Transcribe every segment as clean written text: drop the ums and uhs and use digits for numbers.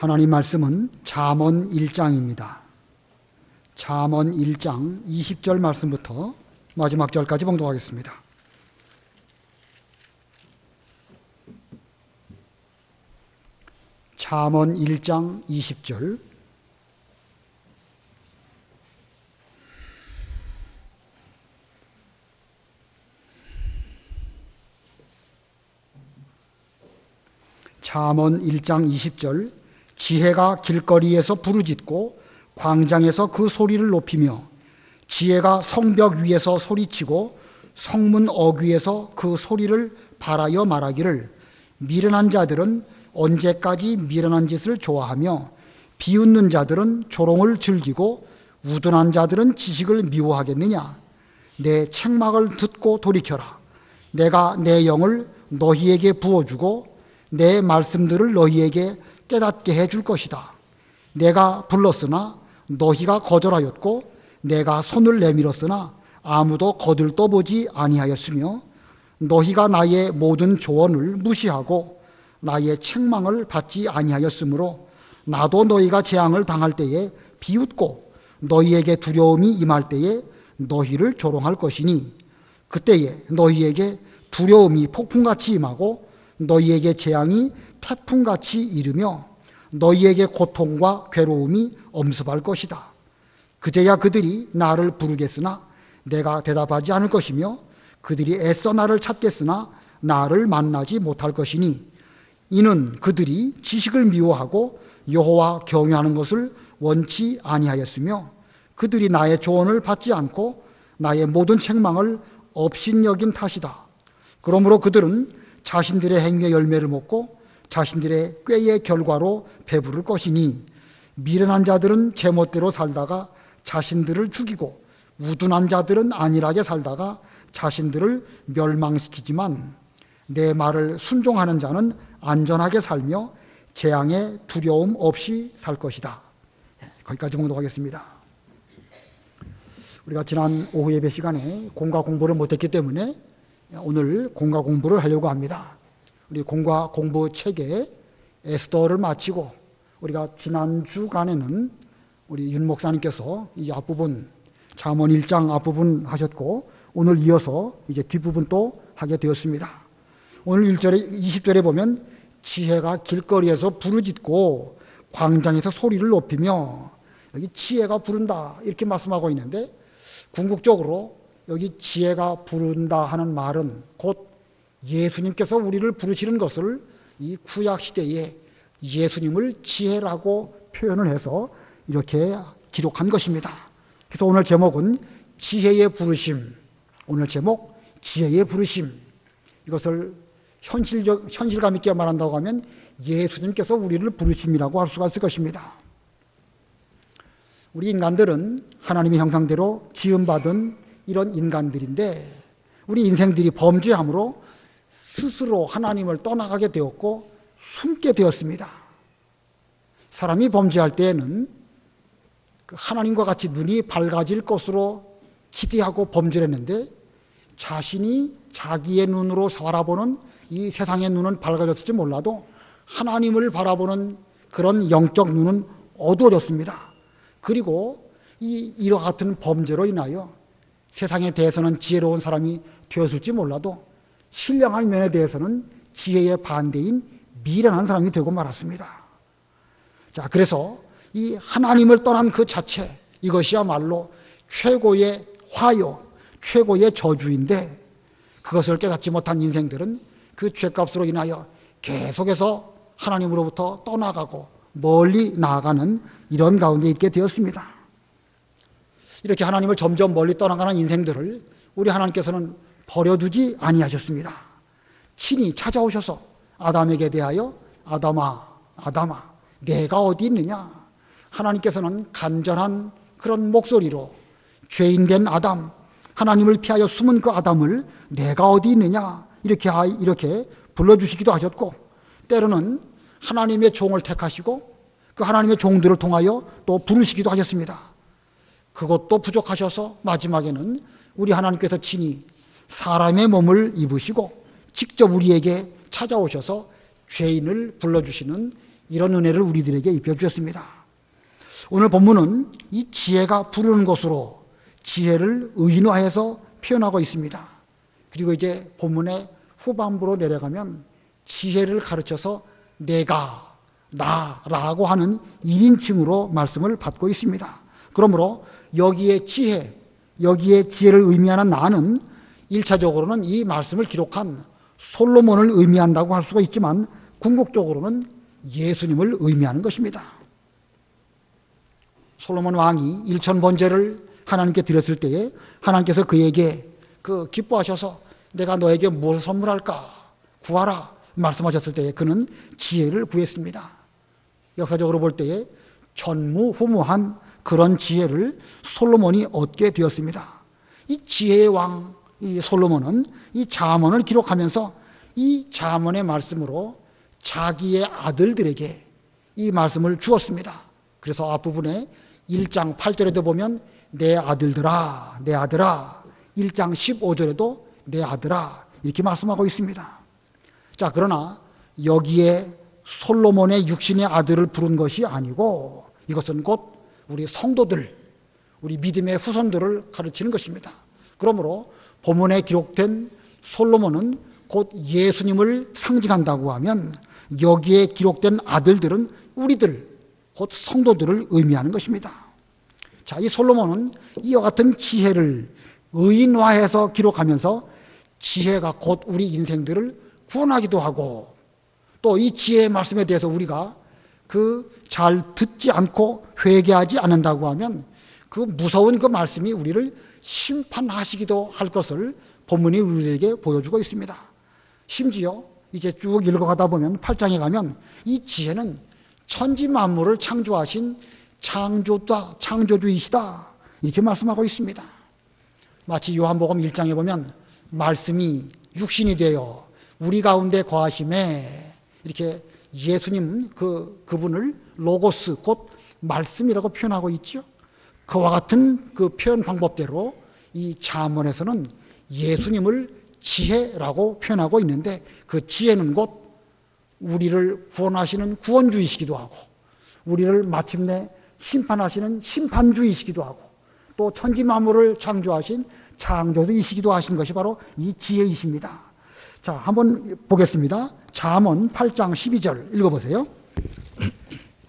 하나님 말씀은 잠언 1장입니다. 잠언 1장 20절 말씀부터 마지막 절까지 봉독하겠습니다. 잠언 1장 20절. 잠언 1장 20절. 지혜가 길거리에서 부르짖고 광장에서 그 소리를 높이며 지혜가 성벽 위에서 소리치고 성문 어귀에서 그 소리를 발하여 말하기를 미련한 자들은 언제까지 미련한 짓을 좋아하며 비웃는 자들은 조롱을 즐기고 우둔한 자들은 지식을 미워하겠느냐. 내 책망을 듣고 돌이켜라. 내가 내 영을 너희에게 부어주고 내 말씀들을 너희에게 깨닫게 해줄 것이다. 내가 불렀으나 너희가 거절하였고 내가 손을 내밀었으나 아무도 거들떠보지 아니하였으며 너희가 나의 모든 조언을 무시하고 나의 책망을 받지 아니하였으므로 나도 너희가 재앙을 당할 때에 비웃고 너희에게 두려움이 임할 때에 너희를 조롱할 것이니 그때에 너희에게 두려움이 폭풍같이 임하고 너희에게 재앙이 태풍같이 이르며 너희에게 고통과 괴로움이 엄습할 것이다. 그제야 그들이 나를 부르겠으나 내가 대답하지 않을 것이며 그들이 애써 나를 찾겠으나 나를 만나지 못할 것이니 이는 그들이 지식을 미워하고 여호와 경외하는 것을 원치 아니하였으며 그들이 나의 조언을 받지 않고 나의 모든 책망을 업신여긴 탓이다. 그러므로 그들은 자신들의 행위의 열매를 먹고 자신들의 꾀의 결과로 배부를 것이니 미련한 자들은 제멋대로 살다가 자신들을 죽이고 우둔한 자들은 안일하게 살다가 자신들을 멸망시키지만 내 말을 순종하는 자는 안전하게 살며 재앙에 두려움 없이 살 것이다. 거기까지 봉독하겠습니다. 우리가 지난 오후 예배 시간에 공과 공부를 못했기 때문에 오늘 공과 공부를 하려고 합니다. 우리 공과 공부 책에 에스더를 마치고 우리가 지난 주간에는 우리 윤 목사님께서 이 앞부분 잠언 1장 앞부분 하셨고 오늘 이어서 이제 뒷부분 또 하게 되었습니다. 오늘 1절에 20절에 보면 지혜가 길거리에서 부르짖고 광장에서 소리를 높이며 여기 지혜가 부른다 이렇게 말씀하고 있는데 궁극적으로 여기 지혜가 부른다 하는 말은 곧 예수님께서 우리를 부르시는 것을 이 구약 시대에 예수님을 지혜라고 표현을 해서 이렇게 기록한 것입니다. 그래서 오늘 제목은 지혜의 부르심, 오늘 제목 지혜의 부르심. 이것을 현실감 있게 말한다고 하면 예수님께서 우리를 부르심이라고 할 수가 있을 것입니다. 우리 인간들은 하나님의 형상대로 지음받은 이런 인간들인데 우리 인생들이 범죄함으로 스스로 하나님을 떠나가게 되었고 숨게 되었습니다. 사람이 범죄할 때에는 하나님과 같이 눈이 밝아질 것으로 기대하고 범죄를 했는데 자신이 자기의 눈으로 바라보는 이 세상의 눈은 밝아졌을지 몰라도 하나님을 바라보는 그런 영적 눈은 어두워졌습니다. 그리고 이와 같은 범죄로 인하여 세상에 대해서는 지혜로운 사람이 되었을지 몰라도 신령한 면에 대해서는 지혜의 반대인 미련한 사람이 되고 말았습니다. 자, 그래서 이 하나님을 떠난 그 자체, 이것이야말로 최고의 화요, 최고의 저주인데 그것을 깨닫지 못한 인생들은 그 죄값으로 인하여 계속해서 하나님으로부터 떠나가고 멀리 나아가는 이런 가운데 있게 되었습니다. 이렇게 하나님을 점점 멀리 떠나가는 인생들을 우리 하나님께서는 버려두지 아니하셨습니다. 친히 찾아오셔서 아담에게 대하여 아담아, 아담아, 내가 어디 있느냐? 하나님께서는 간절한 그런 목소리로 죄인된 아담, 하나님을 피하여 숨은 그 아담을 내가 어디 있느냐? 이렇게 불러주시기도 하셨고 때로는 하나님의 종을 택하시고 그 하나님의 종들을 통하여 또 부르시기도 하셨습니다. 그것도 부족하셔서 마지막에는 우리 하나님께서 친히 사람의 몸을 입으시고 직접 우리에게 찾아오셔서 죄인을 불러주시는 이런 은혜를 우리들에게 입혀주셨습니다. 오늘 본문은 이 지혜가 부르는 것으로 지혜를 의인화해서 표현하고 있습니다. 그리고 이제 본문의 후반부로 내려가면 지혜를 가르쳐서 내가, 나라고 하는 1인칭으로 말씀을 받고 있습니다. 그러므로 여기에 지혜를 의미하는 나는 1차적으로는 이 말씀을 기록한 솔로몬을 의미한다고 할 수가 있지만 궁극적으로는 예수님을 의미하는 것입니다. 솔로몬 왕이 1000번제를 하나님께 드렸을 때에 하나님께서 그에게 기뻐하셔서 내가 너에게 무엇을 선물할까 구하라 말씀하셨을 때에 그는 지혜를 구했습니다. 역사적으로 볼 때에 전무후무한 그런 지혜를 솔로몬이 얻게 되었습니다. 이 지혜의 왕 이 솔로몬은 이 잠언을 기록하면서 이 잠언의 말씀으로 자기의 아들들에게 이 말씀을 주었습니다. 그래서 앞부분에 1장 8절에도 보면 내 아들들아 내 아들아, 1장 15절에도 내 아들아 이렇게 말씀하고 있습니다. 자, 그러나 여기에 솔로몬의 육신의 아들을 부른 것이 아니고 이것은 곧 우리 성도들, 우리 믿음의 후손들을 가르치는 것입니다. 그러므로 본문에 기록된 솔로몬은 곧 예수님을 상징한다고 하면 여기에 기록된 아들들은 우리들, 곧 성도들을 의미하는 것입니다. 자, 이 솔로몬은 이와 같은 지혜를 의인화해서 기록하면서 지혜가 곧 우리 인생들을 구원하기도 하고 또 이 지혜의 말씀에 대해서 우리가 잘 듣지 않고 회개하지 않는다고 하면 그 무서운 그 말씀이 우리를 심판하시기도 할 것을 본문이 우리에게 보여주고 있습니다. 심지어 이제 쭉 읽어가다 보면 8장에 가면 이 지혜는 천지 만물을 창조하신 창조주이시다 이렇게 말씀하고 있습니다. 마치 요한복음 1장에 보면 말씀이 육신이 되어 우리 가운데 거하심에 이렇게 예수님 그분을 로고스 곧 말씀이라고 표현하고 있죠. 그와 같은 그 표현 방법대로 이 잠언에서는 예수님을 지혜라고 표현하고 있는데 그 지혜는 곧 우리를 구원하시는 구원주이시기도 하고 우리를 마침내 심판하시는 심판주이시기도 하고 또 천지 만물을 창조하신 창조주이시기도 하신 것이 바로 이 지혜이십니다. 자, 한번 보겠습니다. 잠언 8장 12절 읽어보세요.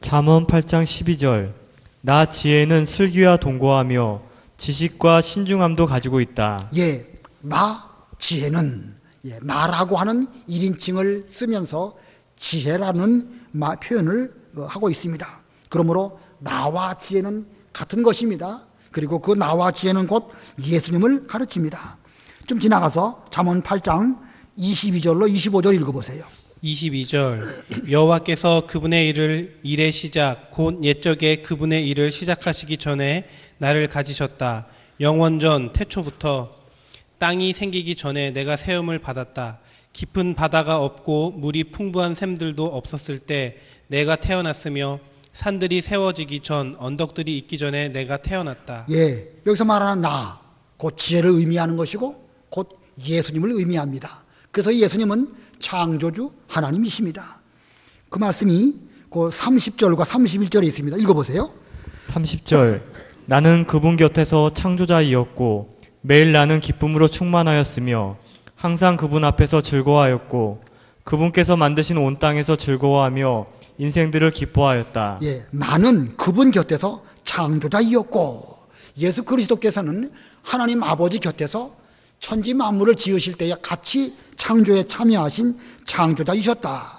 잠언 8장 12절 나 지혜는 슬기와 동거하며 지식과 신중함도 가지고 있다. 예, 나 지혜는 나라고 하는 1인칭을 쓰면서 지혜라는 표현을 하고 있습니다. 그러므로 나와 지혜는 같은 것입니다. 그리고 그 나와 지혜는 곧 예수님을 가르칩니다. 좀 지나가서 잠언 8장 22절로 25절 읽어보세요. 22절 여호와께서 그분의 일의 시작 곧 옛적에 그분의 일을 시작하시기 전에 나를 가지셨다. 영원전 태초부터 땅이 생기기 전에 내가 세움을 받았다. 깊은 바다가 없고 물이 풍부한 샘들도 없었을 때 내가 태어났으며 산들이 세워지기 전 언덕들이 있기 전에 내가 태어났다. 예, 여기서 말하는 나, 곧 지혜를 의미하는 것이고 곧 예수님을 의미합니다. 그래서 예수님은 창조주 하나님이십니다. 그 말씀이 그 30절과 31절에 있습니다. 읽어보세요. 30절 나는 그분 곁에서 창조자이었고 매일 나는 기쁨으로 충만하였으며 항상 그분 앞에서 즐거워하였고 그분께서 만드신 온 땅에서 즐거워하며 인생들을 기뻐하였다. 예, 나는 그분 곁에서 창조자이었고 예수 그리스도께서는 하나님 아버지 곁에서 천지 만물을 지으실 때에 같이 창조에 참여하신 창조자이셨다.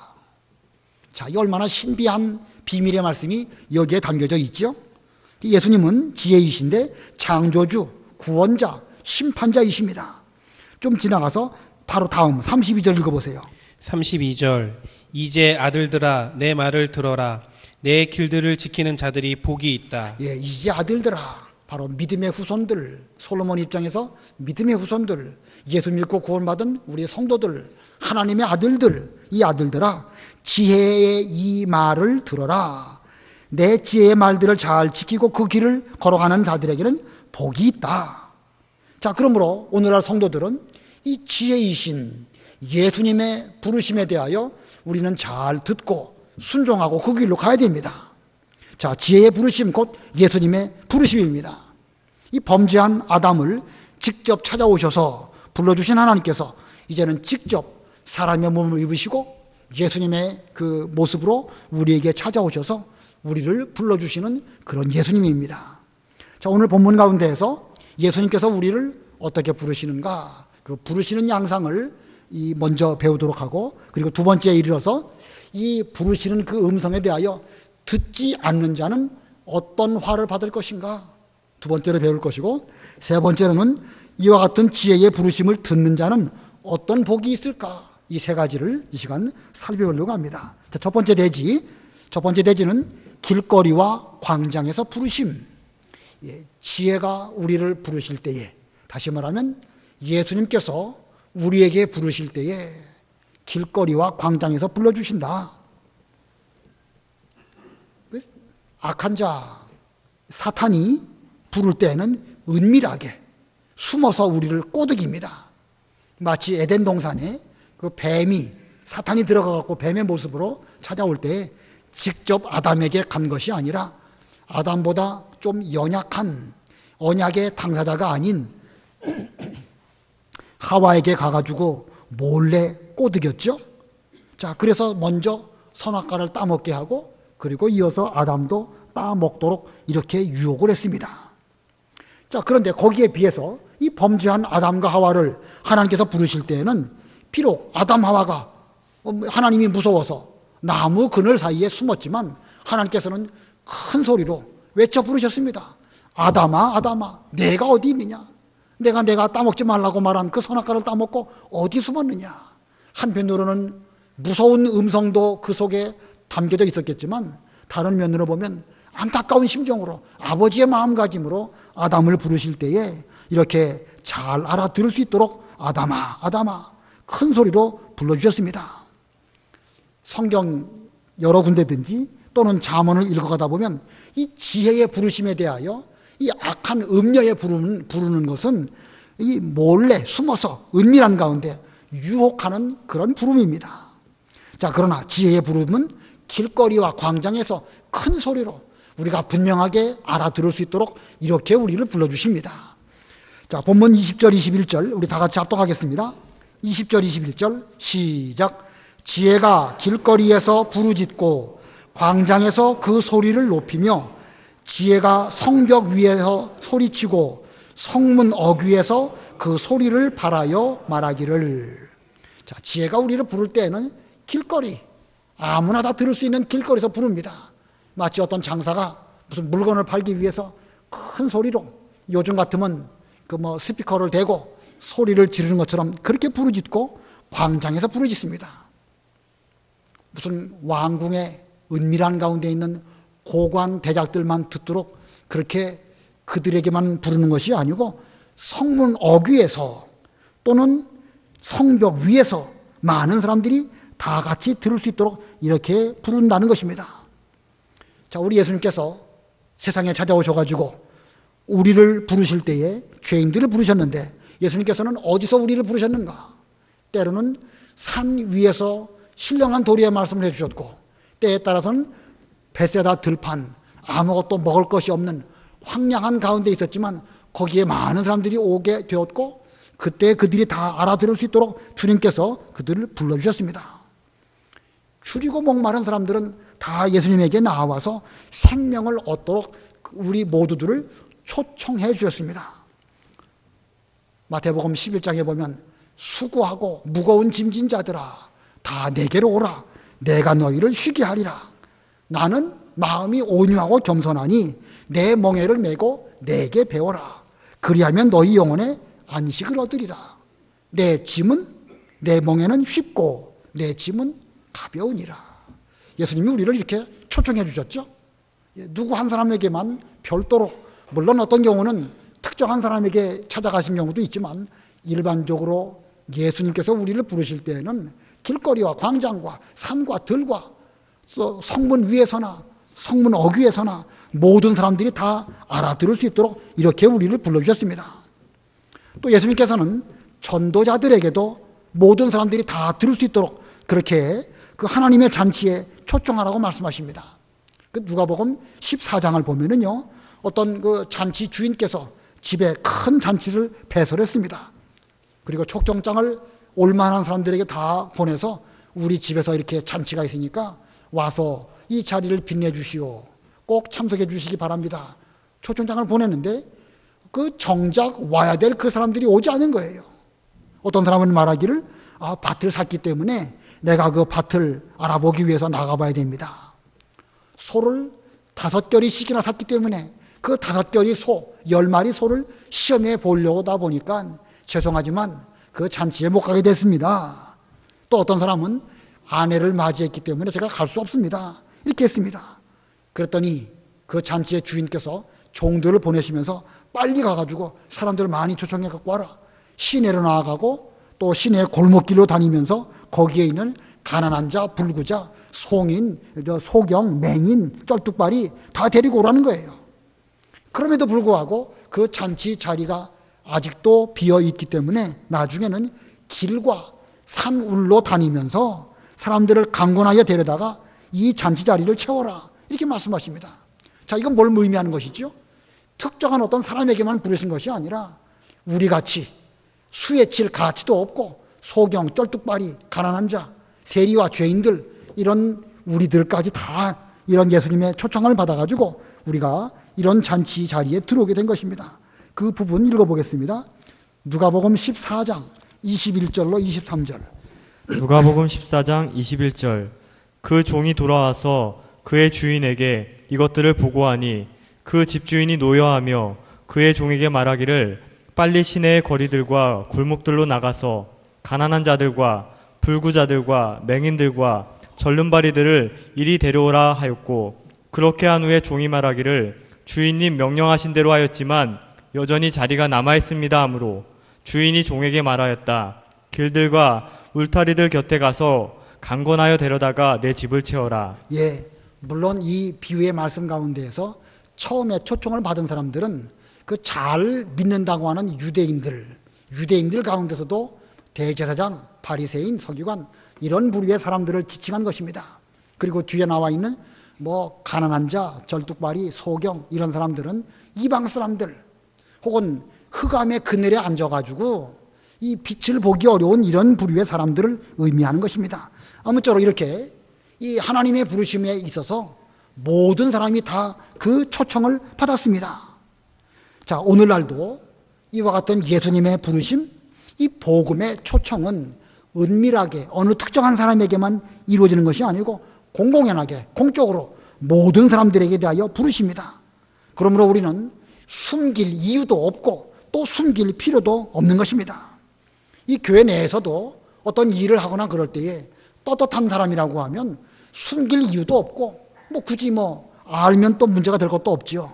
자, 이 얼마나 신비한 비밀의 말씀이 여기에 담겨져 있죠. 예수님은 지혜이신데 창조주, 구원자, 심판자이십니다. 좀 지나가서 바로 다음 32절 읽어보세요. 32절 이제 아들들아 내 말을 들어라. 내 길들을 지키는 자들이 복이 있다. 예, 이제 아들들아, 바로 믿음의 후손들, 솔로몬 입장에서 믿음의 후손들, 예수 믿고 구원받은 우리 성도들, 하나님의 아들들, 이 아들들아 지혜의 이 말을 들어라. 내 지혜의 말들을 잘 지키고 그 길을 걸어가는 자들에게는 복이 있다. 자, 그러므로 오늘날 성도들은 이 지혜이신 예수님의 부르심에 대하여 우리는 잘 듣고 순종하고 그 길로 가야 됩니다. 자, 지혜의 부르심 곧 예수님의 부르심입니다. 이 범죄한 아담을 직접 찾아오셔서 불러주신 하나님께서 이제는 직접 사람의 몸을 입으시고 예수님의 그 모습으로 우리에게 찾아오셔서 우리를 불러주시는 그런 예수님입니다. 자, 오늘 본문 가운데에서 예수님께서 우리를 어떻게 부르시는가, 그 부르시는 양상을 먼저 배우도록 하고, 그리고 두 번째에 이르러서 이 부르시는 그 음성에 대하여 듣지 않는 자는 어떤 화를 받을 것인가, 두 번째로 배울 것이고, 세 번째로는 이와 같은 지혜의 부르심을 듣는 자는 어떤 복이 있을까, 이 세 가지를 이 시간 살펴보려고 합니다. 자, 첫 번째 대지는 길거리와 광장에서 부르심. 지혜가 우리를 부르실 때에, 다시 말하면 예수님께서 우리에게 부르실 때에 길거리와 광장에서 불러주신다. 악한 자 사탄이 부를 때는 은밀하게 숨어서 우리를 꼬드깁니다. 마치 에덴 동산에 그 뱀이, 사탄이 들어가갖고 뱀의 모습으로 찾아올 때 직접 아담에게 간 것이 아니라 아담보다 좀 연약한 언약의 당사자가 아닌 하와에게 가가지고 몰래 꼬드겼죠. 자, 그래서 먼저 선악과를 따먹게 하고, 그리고 이어서 아담도 따먹도록 이렇게 유혹을 했습니다. 자, 그런데 거기에 비해서 이 범죄한 아담과 하와를 하나님께서 부르실 때에는 비록 아담 하와가 하나님이 무서워서 나무 그늘 사이에 숨었지만 하나님께서는 큰 소리로 외쳐 부르셨습니다. 아담아, 아담아, 내가 어디 있느냐? 내가 따먹지 말라고 말한 그 선악과를 따먹고 어디 숨었느냐? 한편으로는 무서운 음성도 그 속에 담겨져 있었겠지만, 다른 면으로 보면 안타까운 심정으로, 아버지의 마음가짐으로 아담을 부르실 때에 이렇게 잘 알아들을 수 있도록 아담아, 아담아 큰 소리로 불러주셨습니다. 성경 여러 군데든지 또는 잠언을 읽어가다 보면 이 지혜의 부르심에 대하여 이 악한 음녀의 부르는 것은 이 몰래 숨어서 은밀한 가운데 유혹하는 그런 부름입니다. 자, 그러나 지혜의 부름은 길거리와 광장에서 큰 소리로 우리가 분명하게 알아들을 수 있도록 이렇게 우리를 불러주십니다. 자, 본문 20절 21절 우리 다 같이 합독하겠습니다. 20절 21절 시작. 지혜가 길거리에서 부르짖고 광장에서 그 소리를 높이며 지혜가 성벽 위에서 소리치고 성문 어귀에서 그 소리를 발하여 말하기를. 자, 지혜가 우리를 부를 때에는 길거리, 아무나 다 들을 수 있는 길거리에서 부릅니다. 마치 어떤 장사가 무슨 물건을 팔기 위해서 큰 소리로, 요즘 같으면 그 스피커를 대고 소리를 지르는 것처럼 그렇게 부르짖고 광장에서 부르짖습니다. 무슨 왕궁의 은밀한 가운데 있는 고관 대작들만 듣도록 그렇게 그들에게만 부르는 것이 아니고 성문 어귀에서 또는 성벽 위에서 많은 사람들이 다 같이 들을 수 있도록 이렇게 부른다는 것입니다. 자, 우리 예수님께서 세상에 찾아오셔가지고 우리를 부르실 때에 죄인들을 부르셨는데, 예수님께서는 어디서 우리를 부르셨는가? 때로는 산 위에서 신령한 도리의 말씀을 해주셨고, 때에 따라서는 베세다 들판, 아무것도 먹을 것이 없는 황량한 가운데 있었지만 거기에 많은 사람들이 오게 되었고, 그때 그들이 다 알아들을 수 있도록 주님께서 그들을 불러주셨습니다. 줄이고 목마른 사람들은 다 예수님에게 나와서 생명을 얻도록 우리 모두들을 초청해 주셨습니다. 마태복음 11장에 보면 수고하고 무거운 짐진 자들아 다 내게로 오라, 내가 너희를 쉬게 하리라. 나는 마음이 온유하고 겸손하니 내 멍에를 메고 내게 배워라. 그리하면 너희 영혼에 안식을 얻으리라. 내 멍에는 쉽고 내 짐은 가벼우니라. 예수님이 우리를 이렇게 초청해 주셨죠. 누구 한 사람에게만 별도로, 물론 어떤 경우는 특정한 사람에게 찾아가신 경우도 있지만 일반적으로 예수님께서 우리를 부르실 때에는 길거리와 광장과 산과 들과 성문 위에서나 성문 어귀에서나 모든 사람들이 다 알아들을 수 있도록 이렇게 우리를 불러주셨습니다. 또 예수님께서는 전도자들에게도 모든 사람들이 다 들을 수 있도록 그렇게 그 하나님의 잔치에 초청하라고 말씀하십니다. 그 누가복음 14장을 보면은요, 어떤 그 잔치 주인께서 집에 큰 잔치를 배설했습니다. 그리고 초청장을 올만한 사람들에게 다 보내서 우리 집에서 이렇게 잔치가 있으니까 와서 이 자리를 빛내주시오. 꼭 참석해 주시기 바랍니다. 초청장을 보냈는데 그 정작 와야 될 그 사람들이 오지 않은 거예요. 어떤 사람은 말하기를 밭을 샀기 때문에 내가 그 밭을 알아보기 위해서 나가봐야 됩니다. 소를 5겨리씩이나 샀기 때문에 그 5겨리 소, 10마리 소를 시험해 보려고 하다 보니까 죄송하지만 그 잔치에 못 가게 됐습니다. 또 어떤 사람은 아내를 맞이했기 때문에 제가 갈 수 없습니다. 이렇게 했습니다. 그랬더니 그 잔치의 주인께서 종들을 보내시면서 빨리 가가지고 사람들을 많이 초청해 갖고 와라. 시내로 나아가고 또 시내 골목길로 다니면서 거기에 있는 가난한 자, 불구자, 송인, 소경, 맹인, 쩔뚝발이 다 데리고 오라는 거예요. 그럼에도 불구하고 그 잔치 자리가 아직도 비어 있기 때문에 나중에는 길과 산 울로 다니면서 사람들을 강권하여 데려다가 이 잔치 자리를 채워라. 이렇게 말씀하십니다. 자, 이건 뭘 의미하는 것이죠? 특정한 어떤 사람에게만 부르신 것이 아니라 우리같이 수에 칠 가치도 없고 소경, 쩔뚝발이, 가난한 자, 세리와 죄인들 이런 우리들까지 다 이런 예수님의 초청을 받아가지고 우리가 이런 잔치 자리에 들어오게 된 것입니다. 그 부분 읽어보겠습니다. 누가복음 14장 21절로 23절. 누가복음 14장 21절. 그 종이 돌아와서 그의 주인에게 이것들을 보고하니 그 집주인이 노여하며 그의 종에게 말하기를 빨리 시내의 거리들과 골목들로 나가서 가난한 자들과 불구자들과 맹인들과 절름발이들을 이리 데려오라 하였고, 그렇게 한 후에 종이 말하기를 주인님 명령하신 대로 하였지만 여전히 자리가 남아있습니다 하므로 주인이 종에게 말하였다. 길들과 울타리들 곁에 가서 강권하여 데려다가 내 집을 채워라. 예, 물론 이 비유의 말씀 가운데에서 처음에 초청을 받은 사람들은 그 잘 믿는다고 하는 유대인들 가운데서도 대제사장, 바리새인, 서기관 이런 부류의 사람들을 지칭한 것입니다. 그리고 뒤에 나와 있는 가난한 자, 절뚝발이, 소경 이런 사람들은 이방 사람들 혹은 흑암의 그늘에 앉아가지고 이 빛을 보기 어려운 이런 부류의 사람들을 의미하는 것입니다. 아무쪼록 이렇게 이 하나님의 부르심에 있어서 모든 사람이 다 그 초청을 받았습니다. 자, 오늘날도 이와 같은 예수님의 부르심, 이 복음의 초청은 은밀하게 어느 특정한 사람에게만 이루어지는 것이 아니고 공공연하게 공적으로 모든 사람들에게 대하여 부르십니다. 그러므로 우리는 숨길 이유도 없고 또 숨길 필요도 없는 것입니다. 이 교회 내에서도 어떤 일을 하거나 그럴 때에 떳떳한 사람이라고 하면 숨길 이유도 없고 굳이 알면 또 문제가 될 것도 없지요.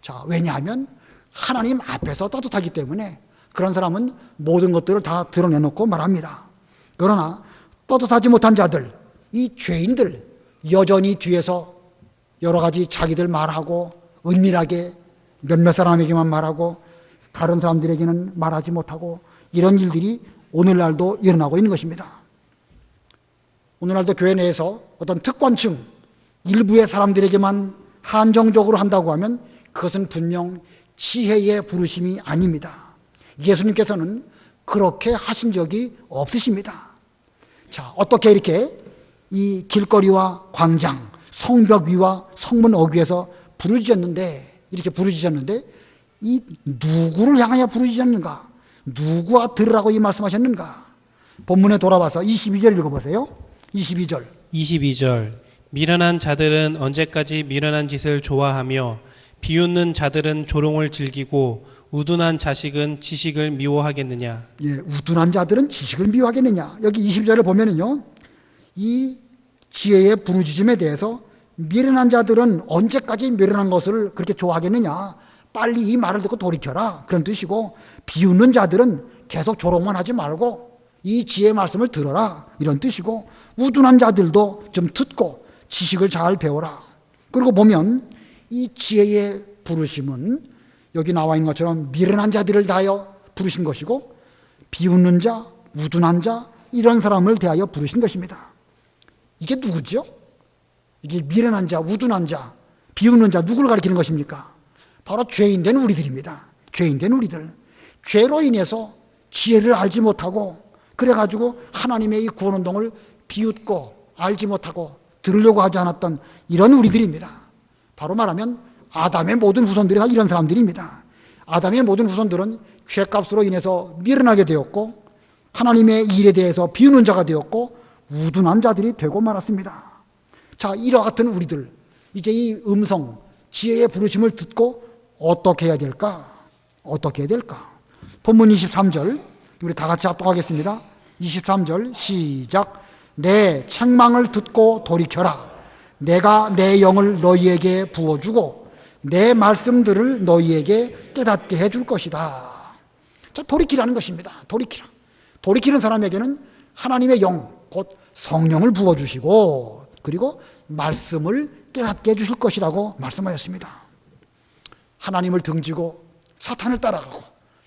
자, 왜냐하면 하나님 앞에서 떳떳하기 때문에 그런 사람은 모든 것들을 다 드러내놓고 말합니다. 그러나 떳떳하지 못한 자들, 이 죄인들 여전히 뒤에서 여러 가지 자기들 말하고 은밀하게 몇몇 사람에게만 말하고 다른 사람들에게는 말하지 못하고 이런 일들이 오늘날도 일어나고 있는 것입니다. 오늘날도 교회 내에서 어떤 특권층 일부의 사람들에게만 한정적으로 한다고 하면 그것은 분명 지혜의 부르심이 아닙니다. 예수님께서는 그렇게 하신 적이 없으십니다. 자, 어떻게 이렇게 이 길거리와 광장, 성벽 위와 성문 어귀에서 이렇게 부르짖었는데 이 누구를 향하여 부르짖었는가? 누구와 들으라고 이 말씀하셨는가? 본문에 돌아와서 22절 읽어보세요. 22절. 미련한 자들은 언제까지 미련한 짓을 좋아하며 비웃는 자들은 조롱을 즐기고 우둔한 자식은 지식을 미워하겠느냐. 예, 우둔한 자들은 지식을 미워하겠느냐. 여기 20절을 보면은요, 이 지혜의 부르짖음에 대해서 미련한 자들은 언제까지 미련한 것을 그렇게 좋아하겠느냐. 빨리 이 말을 듣고 돌이켜라. 그런 뜻이고, 비웃는 자들은 계속 조롱만 하지 말고 이 지혜의 말씀을 들어라. 이런 뜻이고, 우둔한 자들도 좀 듣고 지식을 잘 배워라. 그리고 보면 이 지혜의 부르심은 여기 나와 있는 것처럼 미련한 자들을 대하여 부르신 것이고 비웃는 자, 우둔한 자 이런 사람을 대하여 부르신 것입니다. 이게 누구죠? 이게 미련한 자, 우둔한 자, 비웃는 자, 누구를 가리키는 것입니까? 바로 죄인된 우리들입니다. 죄인된 우리들. 죄로 인해서 지혜를 알지 못하고 그래가지고 하나님의 이 구원운동을 비웃고 알지 못하고 들으려고 하지 않았던 이런 우리들입니다. 바로 말하면 아담의 모든 후손들이 다 이런 사람들입니다. 아담의 모든 후손들은 죄값으로 인해서 미련하게 되었고 하나님의 일에 대해서 비우는 자가 되었고 우둔한 자들이 되고 말았습니다. 자, 이와 같은 우리들, 이제 이 음성, 지혜의 부르심을 듣고 어떻게 해야 될까? 어떻게 해야 될까? 본문 23절, 우리 다 같이 합독하겠습니다. 23절 시작. 내 책망을 듣고 돌이켜라. 내가 내 영을 너희에게 부어주고 내 말씀들을 너희에게 깨닫게 해줄 것이다. 자, 돌이키라는 것입니다. 돌이키라. 돌이키는 사람에게는 하나님의 영, 곧 성령을 부어주시고 그리고 말씀을 깨닫게 해주실 것이라고 말씀하였습니다. 하나님을 등지고 사탄을 따라가고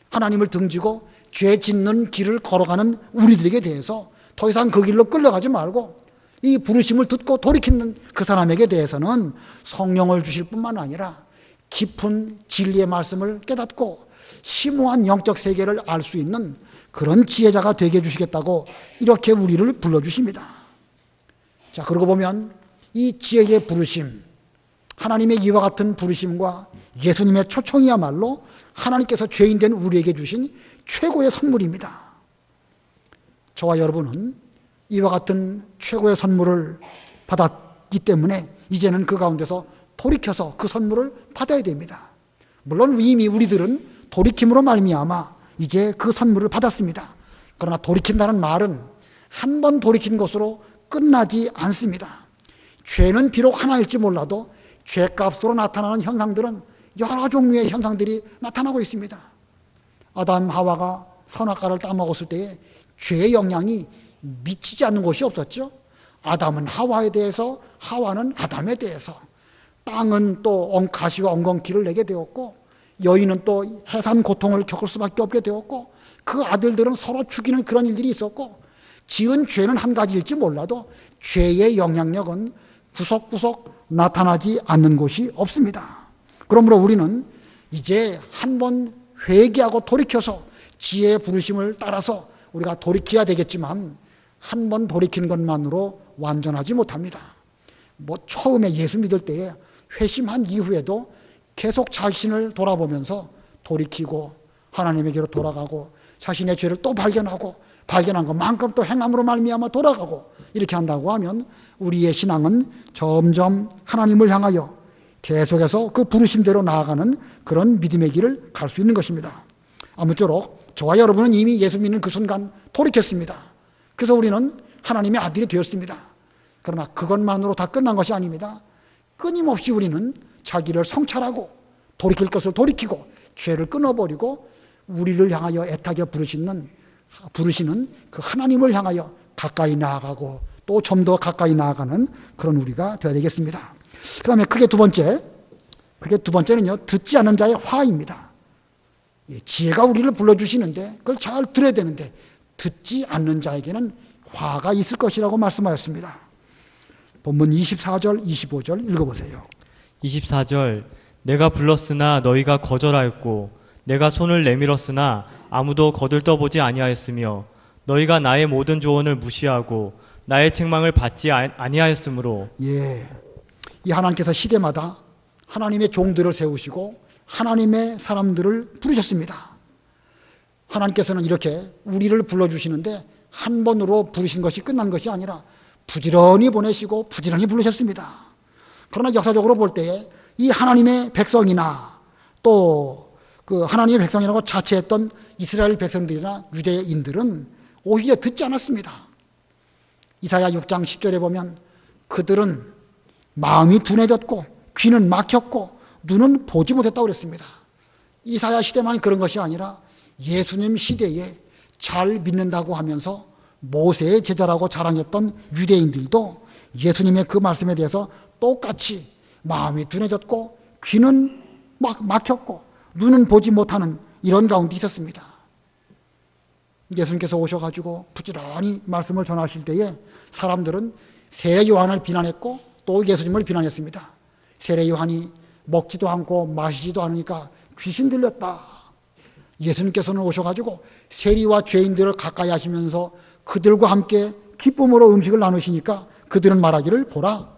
하나님을 등지고 죄 짓는 길을 걸어가는 우리들에게 대해서 더 이상 그 길로 끌려가지 말고 이 부르심을 듣고 돌이키는 그 사람에게 대해서는 성령을 주실 뿐만 아니라 깊은 진리의 말씀을 깨닫고 심오한 영적 세계를 알 수 있는 그런 지혜자가 되게 해주시겠다고 이렇게 우리를 불러주십니다. 자, 그러고 보면 이 지혜의 부르심, 하나님의 이와 같은 부르심과 예수님의 초청이야말로 하나님께서 죄인된 우리에게 주신 최고의 선물입니다. 저와 여러분은 이와 같은 최고의 선물을 받았기 때문에 이제는 그 가운데서 돌이켜서 그 선물을 받아야 됩니다. 물론 이미 우리들은 돌이킴으로 말미암아 이제 그 선물을 받았습니다. 그러나 돌이킨다는 말은 한 번 돌이킨 것으로 끝나지 않습니다. 죄는 비록 하나일지 몰라도 죄값으로 나타나는 현상들은 여러 종류의 현상들이 나타나고 있습니다. 아담 하와가 선악과를 따먹었을 때에 죄의 영향이 미치지 않는 곳이 없었죠. 아담은 하와에 대해서, 하와는 아담에 대해서, 땅은 또 가시와 엉겅퀴를 내게 되었고 여인은 또 해산 고통을 겪을 수밖에 없게 되었고 그 아들들은 서로 죽이는 그런 일들이 있었고 지은 죄는 한 가지일지 몰라도 죄의 영향력은 구석구석 나타나지 않는 곳이 없습니다. 그러므로 우리는 이제 한번 회개하고 돌이켜서 지혜의 부르심을 따라서 우리가 돌이켜야 되겠지만 한 번 돌이키는 것만으로 완전하지 못합니다. 처음에 예수 믿을 때에 회심한 이후에도 계속 자신을 돌아보면서 돌이키고 하나님에게로 돌아가고 자신의 죄를 또 발견하고 발견한 것만큼 또 행함으로 말미암아 돌아가고 이렇게 한다고 하면 우리의 신앙은 점점 하나님을 향하여 계속해서 그 부르심대로 나아가는 그런 믿음의 길을 갈 수 있는 것입니다. 아무쪼록 저와 여러분은 이미 예수 믿는 그 순간 돌이켰습니다. 그래서 우리는 하나님의 아들이 되었습니다. 그러나 그것만으로 다 끝난 것이 아닙니다. 끊임없이 우리는 자기를 성찰하고 돌이킬 것을 돌이키고 죄를 끊어버리고 우리를 향하여 애타게 부르시는 그 하나님을 향하여 가까이 나아가고 또 좀 더 가까이 나아가는 그런 우리가 되어야 되겠습니다. 그 다음에 크게 두 번째는요, 듣지 않는 자의 화입니다. 지혜가 우리를 불러주시는데 그걸 잘 들어야 되는데 듣지 않는 자에게는 화가 있을 것이라고 말씀하였습니다. 본문 24절, 25절 읽어보세요. 24절 내가 불렀으나 너희가 거절하였고 내가 손을 내밀었으나 아무도 거들떠보지 아니하였으며 너희가 나의 모든 조언을 무시하고 나의 책망을 받지 아니하였으므로. 이 하나님께서 시대마다 하나님의 종들을 세우시고 하나님의 사람들을 부르셨습니다. 하나님께서는 이렇게 우리를 불러주시는데 한 번으로 부르신 것이 끝난 것이 아니라 부지런히 보내시고 부지런히 부르셨습니다. 그러나 역사적으로 볼 때에 이 하나님의 백성이나 또 그 하나님의 백성이라고 자처했던 이스라엘 백성들이나 유대인들은 오히려 듣지 않았습니다. 이사야 6장 10절에 보면 그들은 마음이 둔해졌고 귀는 막혔고 눈은 보지 못했다고 그랬습니다. 이사야 시대만 그런 것이 아니라 예수님 시대에 잘 믿는다고 하면서 모세의 제자라고 자랑했던 유대인들도 예수님의 그 말씀에 대해서 똑같이 마음이 둔해졌고 귀는 막혔고 눈은 보지 못하는 이런 가운데 있었습니다. 예수님께서 오셔가지고 부지런히 말씀을 전하실 때에 사람들은 세례 요한을 비난했고 또 예수님을 비난했습니다. 세례 요한이 먹지도 않고 마시지도 않으니까 귀신 들렸다. 예수님께서는 오셔가지고 세리와 죄인들을 가까이 하시면서 그들과 함께 기쁨으로 음식을 나누시니까 그들은 말하기를 보라.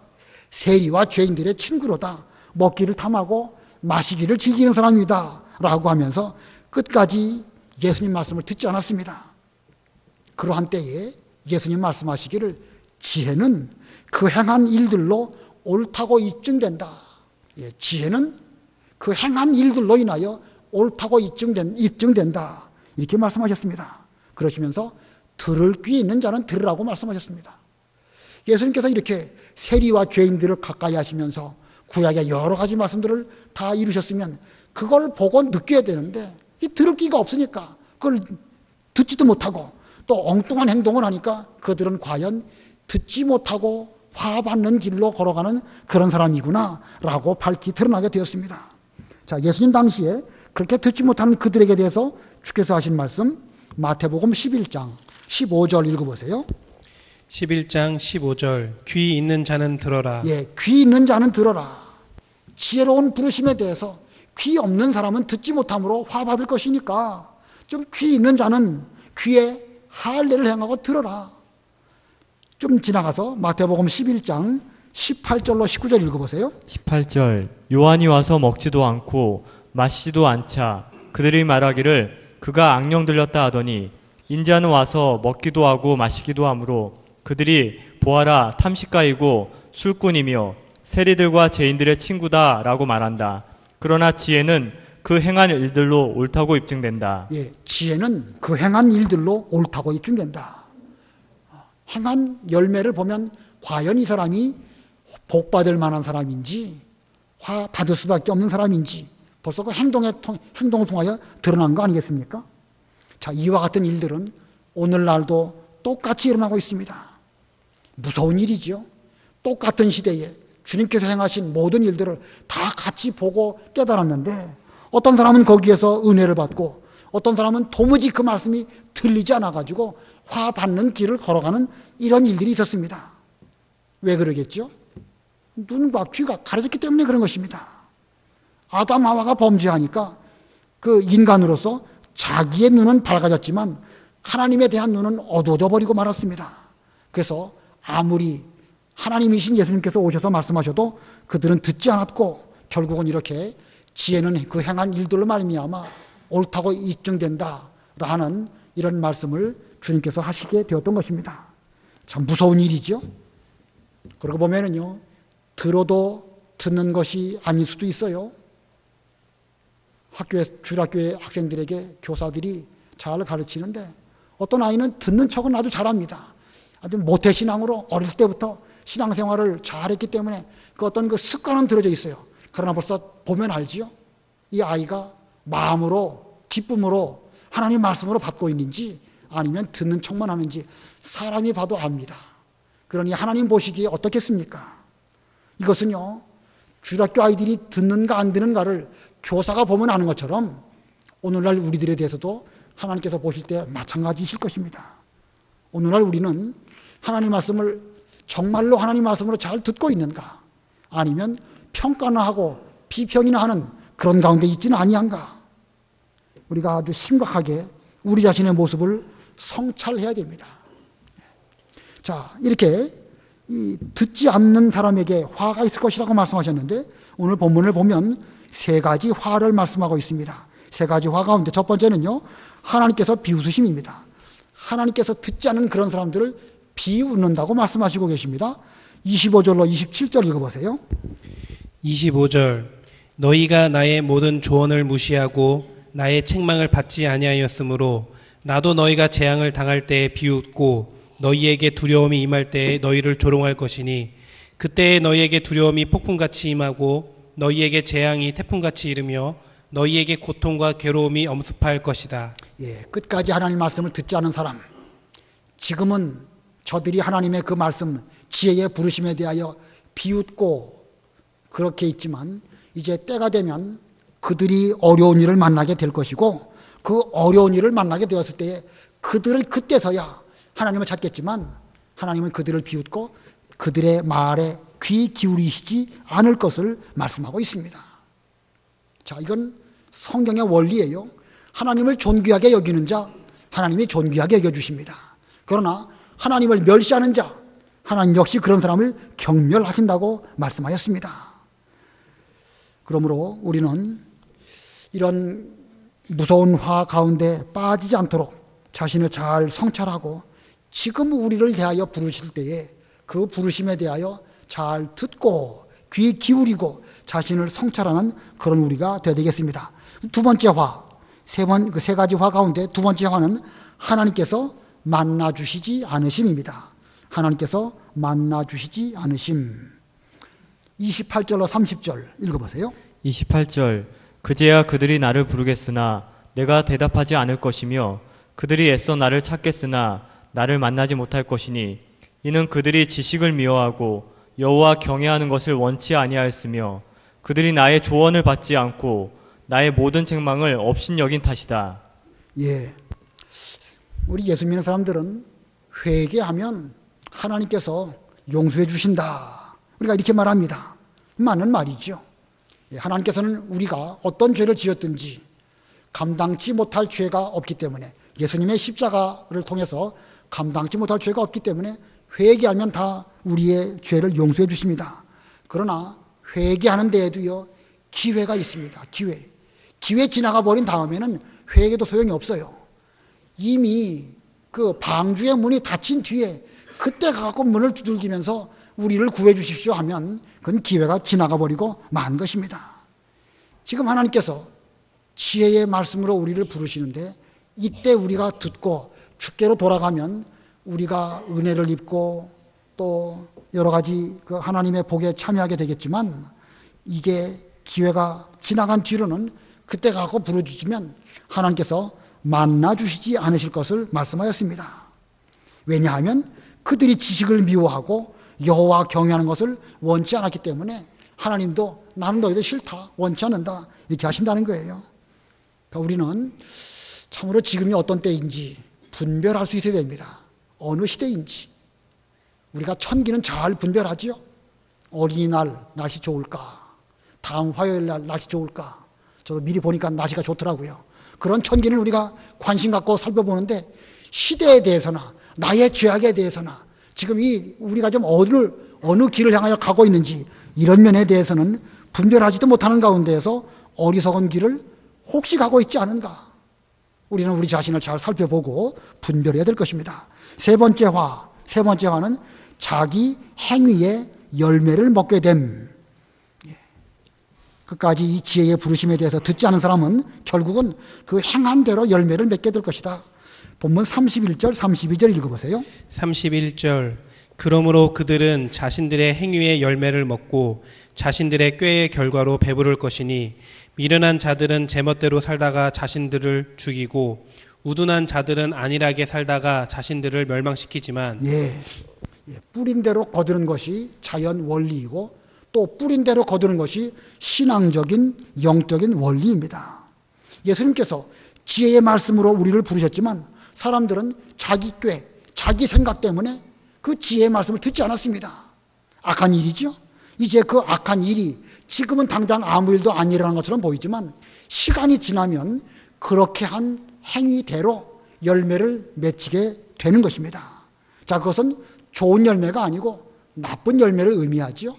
세리와 죄인들의 친구로다. 먹기를 탐하고 마시기를 즐기는 사람이다. 라고 하면서 끝까지 예수님 말씀을 듣지 않았습니다. 그러한 때에 예수님 말씀하시기를 지혜는 그 행한 일들로 옳다고 입증된다. 예, 지혜는 그 행한 일들로 인하여 옳다고 입증된다. 이렇게 말씀하셨습니다. 그러시면서 들을 귀 있는 자는 들으라고 말씀하셨습니다. 예수님께서 이렇게 세리와 죄인들을 가까이 하시면서 구약의 여러 가지 말씀들을 다 이루셨으면 그걸 보고 느껴야 되는데 이 들을 귀가 없으니까 그걸 듣지도 못하고 또 엉뚱한 행동을 하니까 그들은 과연 듣지 못하고 화받는 길로 걸어가는 그런 사람이구나 라고 밝히 드러나게 되었습니다. 자, 예수님 당시에 그렇게 듣지 못하는 그들에게 대해서 주께서 하신 말씀 마태복음 11장 15절 읽어보세요. 11장 15절 귀 있는 자는 들어라. 예, 귀 있는 자는 들어라. 지혜로운 부르심에 대해서 귀 없는 사람은 듣지 못함으로 화받을 것이니까 좀 귀 있는 자는 귀에 할례를 행하고 들어라. 좀 지나가서 마태복음 11장 18절로 19절 읽어보세요. 18절 요한이 와서 먹지도 않고 마시지도 않자 그들이 말하기를 그가 악령 들렸다 하더니 인자는 와서 먹기도 하고 마시기도 하므로 그들이 보아라 탐식가이고 술꾼이며 세리들과 죄인들의 친구다 라고 말한다. 그러나 지혜는 그 행한 일들로 옳다고 입증된다. 예, 지혜는 그 행한 일들로 옳다고 입증된다. 행한 열매를 보면 과연 이 사람이 복받을 만한 사람인지 화 받을 수밖에 없는 사람인지 벌써 그 행동을 통하여 드러난 거 아니겠습니까? 자, 이와 같은 일들은 오늘날도 똑같이 일어나고 있습니다. 무서운 일이죠. 똑같은 시대에 주님께서 행하신 모든 일들을 다 같이 보고 깨달았는데 어떤 사람은 거기에서 은혜를 받고 어떤 사람은 도무지 그 말씀이 들리지 않아가지고 화 받는 길을 걸어가는 이런 일들이 있었습니다. 왜 그러겠죠? 눈과 귀가 가려졌기 때문에 그런 것입니다. 아담 하와가 범죄하니까 그 인간으로서 자기의 눈은 밝아졌지만 하나님에 대한 눈은 어두워져 버리고 말았습니다. 그래서 아무리 하나님이신 예수님께서 오셔서 말씀하셔도 그들은 듣지 않았고 결국은 이렇게 지혜는 그 행한 일들로 말미암아 옳다고 입증된다 하는 이런 말씀을 주님께서 하시게 되었던 것입니다. 참 무서운 일이죠. 그러고 보면은요, 들어도 듣는 것이 아닐 수도 있어요. 주일학교의 학생들에게 교사들이 잘 가르치는데 어떤 아이는 듣는 척은 아주 잘합니다. 아주 모태신앙으로 어렸을 때부터 신앙생활을 잘했기 때문에 그 어떤 그 습관은 들어져 있어요. 그러나 벌써 보면 알지요. 이 아이가 마음으로 기쁨으로 하나님 말씀으로 받고 있는지 아니면 듣는 척만 하는지 사람이 봐도 압니다. 그러니 하나님 보시기에 어떻겠습니까? 이것은요, 주일학교 아이들이 듣는가 안 듣는가를 교사가 보면 아는 것처럼 오늘날 우리들에 대해서도 하나님께서 보실 때 마찬가지이실 것입니다. 오늘날 우리는 하나님 말씀을 정말로 하나님 말씀으로 잘 듣고 있는가? 아니면 평가나 하고 비평이나 하는 그런 가운데 있지는 아니한가? 우리가 아주 심각하게 우리 자신의 모습을 성찰해야 됩니다. 자, 이렇게 듣지 않는 사람에게 화가 있을 것이라고 말씀하셨는데 오늘 본문을 보면 세 가지 화를 말씀하고 있습니다. 세 가지 화 가운데 첫 번째는요, 하나님께서 비웃으심입니다. 하나님께서 듣지 않는 그런 사람들을 비웃는다고 말씀하시고 계십니다. 25절로 27절 읽어보세요. 25절 너희가 나의 모든 조언을 무시하고 나의 책망을 받지 아니하였으므로 나도 너희가 재앙을 당할 때에 비웃고 너희에게 두려움이 임할 때에 너희를 조롱할 것이니 그때에 너희에게 두려움이 폭풍같이 임하고 너희에게 재앙이 태풍같이 이르며 너희에게 고통과 괴로움이 엄습할 것이다. 예, 끝까지 하나님 말씀을 듣지 않은 사람, 지금은 저들이 하나님의 그 말씀, 지혜의 부르심에 대하여 비웃고 그렇게 있지만 이제 때가 되면 그들이 어려운 일을 만나게 될 것이고 그 어려운 일을 만나게 되었을 때에 그들을 그때서야 하나님을 찾겠지만 하나님은 그들을 비웃고 그들의 말에 귀 기울이시지 않을 것을 말씀하고 있습니다. 자, 이건 성경의 원리예요. 하나님을 존귀하게 여기는 자, 하나님이 존귀하게 여겨주십니다. 그러나 하나님을 멸시하는 자, 하나님 역시 그런 사람을 경멸하신다고 말씀하였습니다. 그러므로 우리는 이런 무서운 화 가운데 빠지지 않도록 자신을 잘 성찰하고 지금 우리를 대하여 부르실 때에 그 부르심에 대하여 잘 듣고 귀 기울이고 자신을 성찰하는 그런 우리가 되어야 되겠습니다. 두 번째 화, 그 세 가지 화 가운데 두 번째 화는 하나님께서 만나주시지 않으심입니다. 하나님께서 만나주시지 않으심. 28절로 30절 읽어보세요. 28절 그제야 그들이 나를 부르겠으나 내가 대답하지 않을 것이며 그들이 애써 나를 찾겠으나 나를 만나지 못할 것이니 이는 그들이 지식을 미워하고 여호와 경외하는 것을 원치 아니하였으며 그들이 나의 조언을 받지 않고 나의 모든 책망을 업신여긴 탓이다. 예, 우리 예수 믿는 사람들은 회개하면 하나님께서 용서해 주신다. 우리가 이렇게 말합니다. 맞는 말이죠. 하나님께서는 우리가 어떤 죄를 지었든지 감당치 못할 죄가 없기 때문에, 예수님의 십자가를 통해서 감당치 못할 죄가 없기 때문에 회개하면 다 우리의 죄를 용서해 주십니다. 그러나 회개하는 데에도요, 기회가 있습니다. 기회 지나가 버린 다음에는 회개도 소용이 없어요. 이미 그 방주의 문이 닫힌 뒤에 그때 가고 문을 두들기면서 우리를 구해 주십시오 하면 그건 기회가 지나가 버리고 만 것입니다. 지금 하나님께서 지혜의 말씀으로 우리를 부르시는데 이때 우리가 듣고 주께로 돌아가면 우리가 은혜를 입고 또 여러 가지 그 하나님의 복에 참여하게 되겠지만, 이게 기회가 지나간 뒤로는 그때 가고 부르주시면 하나님께서 만나주시지 않으실 것을 말씀하였습니다. 왜냐하면 그들이 지식을 미워하고 여호와 경외하는 것을 원치 않았기 때문에 하나님도 나는 너희들 싫다, 원치 않는다 이렇게 하신다는 거예요. 그러니까 우리는 참으로 지금이 어떤 때인지 분별할 수 있어야 됩니다. 어느 시대인지. 우리가 천기는 잘 분별하지요. 어린이날 날씨 좋을까, 다음 화요일날 날씨 좋을까. 저도 미리 보니까 날씨가 좋더라고요. 그런 천기는 우리가 관심 갖고 살펴보는데, 시대에 대해서나 나의 죄악에 대해서나 지금 우리가 좀 어느 길을 향하여 가고 있는지 이런 면에 대해서는 분별하지도 못하는 가운데에서 어리석은 길을 혹시 가고 있지 않은가. 우리는 우리 자신을 잘 살펴보고 분별해야 될 것입니다. 세 번째 화는 자기 행위의 열매를 먹게 됨. 끝까지 이 지혜의 부르심에 대해서 듣지 않은 사람은 결국은 그 행한 대로 열매를 맺게 될 것이다. 본문 31절, 32절 읽어보세요. 31절 그러므로 그들은 자신들의 행위의 열매를 먹고 자신들의 꾀의 결과로 배부를 것이니 미련한 자들은 제멋대로 살다가 자신들을 죽이고 우둔한 자들은 안일하게 살다가 자신들을 멸망시키지만 뿌린 대로 거두는 것이 자연 원리이고 또 뿌린 대로 거두는 것이 신앙적인 영적인 원리입니다. 예수님께서 지혜의 말씀으로 우리를 부르셨지만 사람들은 자기 꾀, 자기 생각 때문에 그 지혜의 말씀을 듣지 않았습니다. 악한 일이죠. 이제 그 악한 일이 지금은 당장 아무 일도 안 일어난 것처럼 보이지만 시간이 지나면 그렇게 한 행위대로 열매를 맺히게 되는 것입니다. 자, 그것은 좋은 열매가 아니고 나쁜 열매를 의미하죠.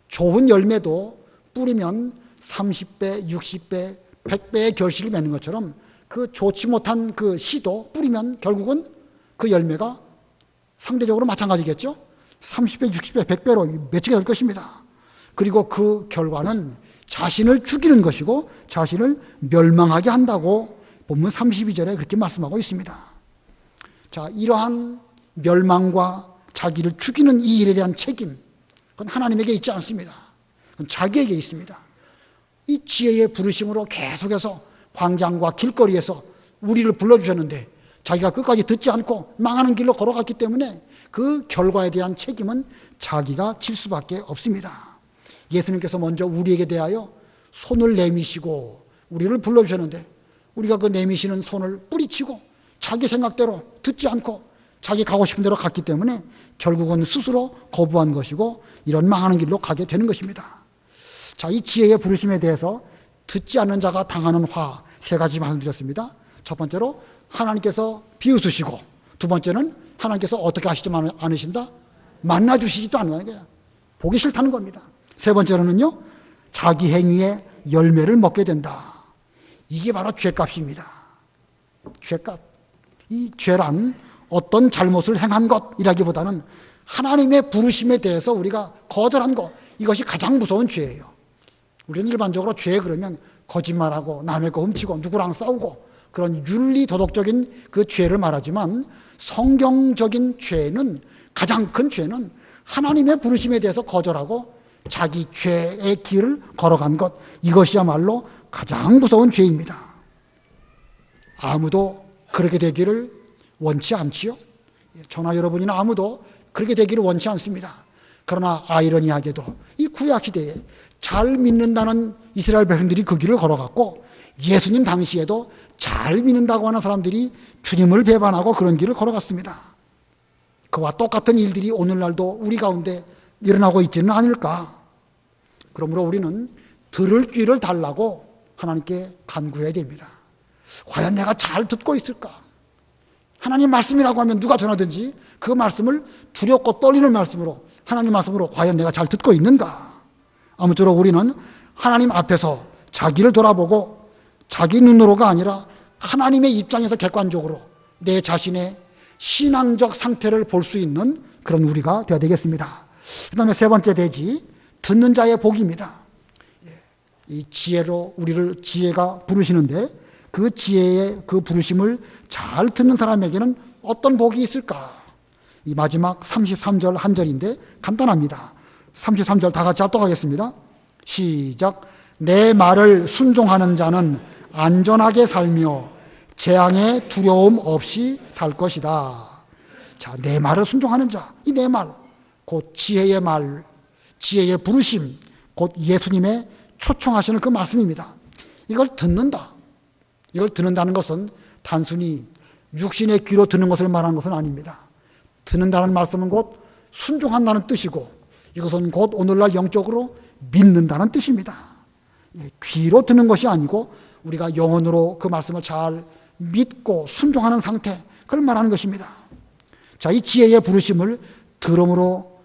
좋은 열매도 뿌리면 30배, 60배, 100배의 결실을 맺는 것처럼 그 좋지 못한 그 씨도 뿌리면 결국은 그 열매가 상대적으로 마찬가지겠죠. 30배, 60배, 100배로 맺히게 될 것입니다. 그리고 그 결과는 자신을 죽이는 것이고 자신을 멸망하게 한다고 본문 32절에 그렇게 말씀하고 있습니다. 자, 이러한 멸망과 자기를 죽이는 이 일에 대한 책임, 그건 하나님에게 있지 않습니다. 그건 자기에게 있습니다. 이 지혜의 부르심으로 계속해서 광장과 길거리에서 우리를 불러주셨는데 자기가 끝까지 듣지 않고 망하는 길로 걸어갔기 때문에 그 결과에 대한 책임은 자기가 질 수밖에 없습니다. 예수님께서 먼저 우리에게 대하여 손을 내미시고 우리를 불러주셨는데 우리가 그 내미시는 손을 뿌리치고 자기 생각대로 듣지 않고 자기 가고 싶은 대로 갔기 때문에 결국은 스스로 거부한 것이고 이런 망하는 길로 가게 되는 것입니다. 자, 이 지혜의 부르심에 대해서 듣지 않는 자가 당하는 화 세 가지 말씀드렸습니다. 첫 번째로 하나님께서 비웃으시고, 두 번째는 하나님께서 어떻게 하시지 않으신다? 만나주시지도 않는다는 거예요. 보기 싫다는 겁니다. 세 번째로는요, 자기 행위의 열매를 먹게 된다. 이게 바로 죄값입니다. 죄값. 이 죄란 어떤 잘못을 행한 것이라기보다는 하나님의 부르심에 대해서 우리가 거절한 것, 이것이 가장 무서운 죄예요. 우리는 일반적으로 죄 그러면 거짓말하고 남의 거 훔치고 누구랑 싸우고 그런 윤리 도덕적인 그 죄를 말하지만, 성경적인 죄는, 가장 큰 죄는 하나님의 부르심에 대해서 거절하고 자기 죄의 길을 걸어간 것, 이것이야말로 가장 무서운 죄입니다. 아무도 그렇게 되기를 원치 않지요. 저나 여러분이나 아무도 그렇게 되기를 원치 않습니다. 그러나 아이러니하게도 이 구약 시대에 잘 믿는다는 이스라엘 백성들이 그 길을 걸어갔고, 예수님 당시에도 잘 믿는다고 하는 사람들이 주님을 배반하고 그런 길을 걸어갔습니다. 그와 똑같은 일들이 오늘날도 우리 가운데 일어나고 있지는 않을까. 그러므로 우리는 들을 귀를 달라고 하나님께 간구해야 됩니다. 과연 내가 잘 듣고 있을까? 하나님 말씀이라고 하면 누가 전하든지 그 말씀을 두렵고 떨리는 말씀으로, 하나님 말씀으로 과연 내가 잘 듣고 있는가? 아무쪼록 우리는 하나님 앞에서 자기를 돌아보고 자기 눈으로가 아니라 하나님의 입장에서 객관적으로 내 자신의 신앙적 상태를 볼 수 있는 그런 우리가 되어야 되겠습니다. 그 다음에 세 번째 대지, 듣는 자의 복입니다. 이 지혜로 우리를 지혜가 부르시는데 그 지혜의 그 부르심을 잘 듣는 사람에게는 어떤 복이 있을까? 이 마지막 33절 한 절인데 간단합니다. 33절 다 같이 합독하겠습니다. 시작. 내 말을 순종하는 자는 안전하게 살며 재앙의 두려움 없이 살 것이다. 자, 내 말을 순종하는 자, 이 내 말, 곧 지혜의 말, 지혜의 부르심, 곧 예수님의 초청하시는 그 말씀입니다. 이걸 듣는다. 이걸 듣는다는 것은 단순히 육신의 귀로 듣는 것을 말하는 것은 아닙니다. 듣는다는 말씀은 곧 순종한다는 뜻이고, 이것은 곧 오늘날 영적으로 믿는다는 뜻입니다. 귀로 듣는 것이 아니고 우리가 영혼으로 그 말씀을 잘 믿고 순종하는 상태, 그걸 말하는 것입니다. 자, 이 지혜의 부르심을 들음으로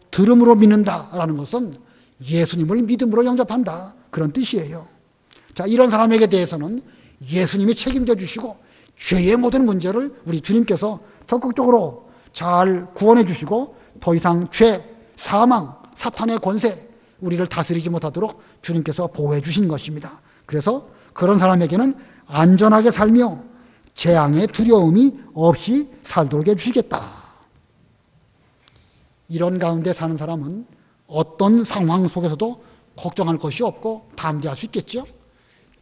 믿는다라는 것은 예수님을 믿음으로 영접한다, 그런 뜻이에요. 자, 이런 사람에게 대해서는 예수님이 책임져 주시고 죄의 모든 문제를 우리 주님께서 적극적으로 잘 구원해 주시고 더 이상 죄, 사망, 사탄의 권세, 우리를 다스리지 못하도록 주님께서 보호해 주신 것입니다. 그래서 그런 사람에게는 안전하게 살며 재앙의 두려움이 없이 살도록 해주시겠다. 이런 가운데 사는 사람은 어떤 상황 속에서도 걱정할 것이 없고 담대할 수 있겠죠.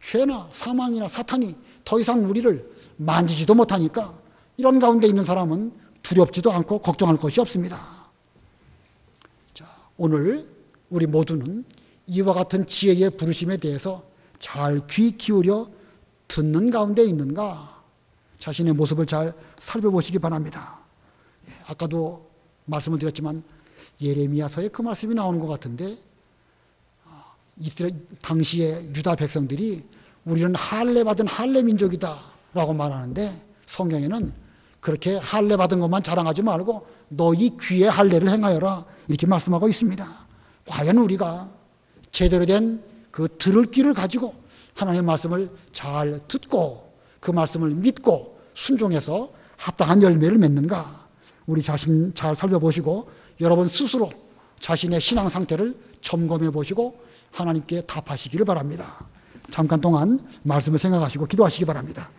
죄나 사망이나 사탄이 더 이상 우리를 만지지도 못하니까 이런 가운데 있는 사람은 두렵지도 않고 걱정할 것이 없습니다. 자, 오늘 우리 모두는 이와 같은 지혜의 부르심에 대해서 잘 귀 기울여 듣는 가운데 있는가, 자신의 모습을 잘 살펴보시기 바랍니다. 아까도 말씀을 드렸지만 예레미야서에 그 말씀이 나오는 것 같은데, 당시의 유다 백성들이 우리는 할례받은 할례 민족이다 라고 말하는데, 성경에는 그렇게 할례받은 것만 자랑하지 말고 너희 귀에 할례를 행하여라, 이렇게 말씀하고 있습니다. 과연 우리가 제대로 된 그 들을 귀를 가지고 하나님의 말씀을 잘 듣고 그 말씀을 믿고 순종해서 합당한 열매를 맺는가, 우리 자신 잘 살펴보시고 여러분 스스로 자신의 신앙 상태를 점검해 보시고 하나님께 답하시기를 바랍니다. 잠깐 동안 말씀을 생각하시고 기도하시기 바랍니다.